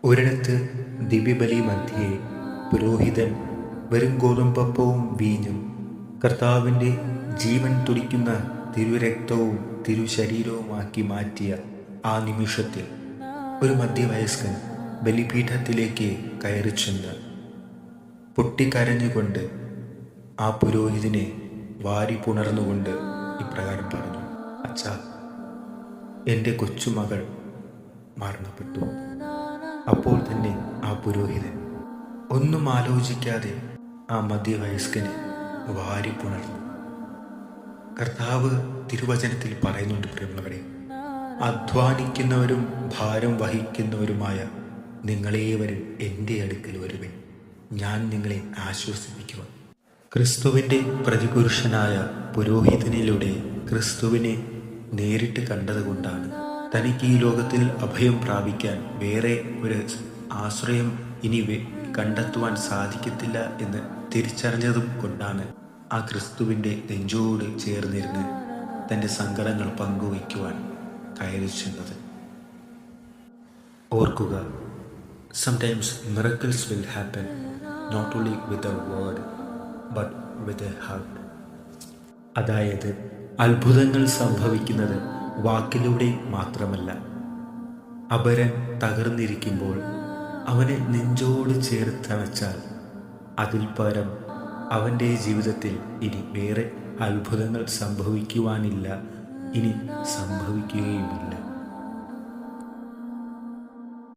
ഒരിടത്ത് ദിവ്യബലി മധ്യേ പുരോഹിതൻ വെറും ഗോതമ്പപ്പവും വീഞ്ഞും കർത്താവിൻ്റെ ജീവൻ തുടിക്കുന്ന തിരുരക്തവും തിരുശരീരവുമാക്കി മാറ്റിയ ആ നിമിഷത്തിൽ ഒരു മധ്യവയസ്കൻ ബലിപീഠത്തിലേക്ക് കയറിച്ചെന്ന് പൊട്ടിക്കരഞ്ഞുകൊണ്ട് ആ പുരോഹിതനെ വാരി പുണർന്നുകൊണ്ട് ഇപ്രകാരം പറഞ്ഞു: അച്ഛാ, എൻ്റെ കൊച്ചുമകൾ മരണപ്പെട്ടു. അപ്പോൾ തന്നെ ആ പുരോഹിതൻ ഒന്നും ആലോചിക്കാതെ ആ മധ്യവയസ്കനെ വാരി പുണർന്നു. കർത്താവ് തിരുവചനത്തിൽ പറയുന്നുണ്ട്, പ്രിയമുള്ളവരെ, അധ്വാനിക്കുന്നവരും ഭാരം വഹിക്കുന്നവരുമായ നിങ്ങളേവരും എൻ്റെ അടുക്കൽ വരുവിൻ, ഞാൻ നിങ്ങളെ ആശ്വസിപ്പിക്കുക. ക്രിസ്തുവിൻ്റെ പ്രതിപുരുഷനായ പുരോഹിതനിലൂടെ ക്രിസ്തുവിനെ നേരിട്ട് കണ്ടതുകൊണ്ടാണ് തനിക്ക് ഈ ലോകത്തിൽ അഭയം പ്രാപിക്കാൻ വേറെ ഒരു ആശ്രയം ഇനി കണ്ടെത്തുവാൻ സാധിക്കത്തില്ല എന്ന് തിരിച്ചറിഞ്ഞതും കൊണ്ടാണ് ആ ക്രിസ്തുവിൻ്റെ നെഞ്ചോട് ചേർന്നിരുന്ന് തൻ്റെ സങ്കടങ്ങൾ പങ്കുവയ്ക്കുവാൻ കയറി ചെന്നത്. ഓർക്കുക, sometimes miracles will happen not only with a word but with a heart. അതായത് അത്ഭുതങ്ങൾ സംഭവിക്കുന്നത് വാക്കിലൂടെ മാത്രമല്ല. അപരൻ തകർന്നിരിക്കുമ്പോൾ അവനെ നെഞ്ചോട് ചേർത്തണച്ചാൽ അതിൽ പരം അവൻ്റെ ജീവിതത്തിൽ ഇനി വേറെ അത്ഭുതങ്ങൾ സംഭവിക്കുവാനില്ല, ഇനി സംഭവിക്കുകയുമില്ല.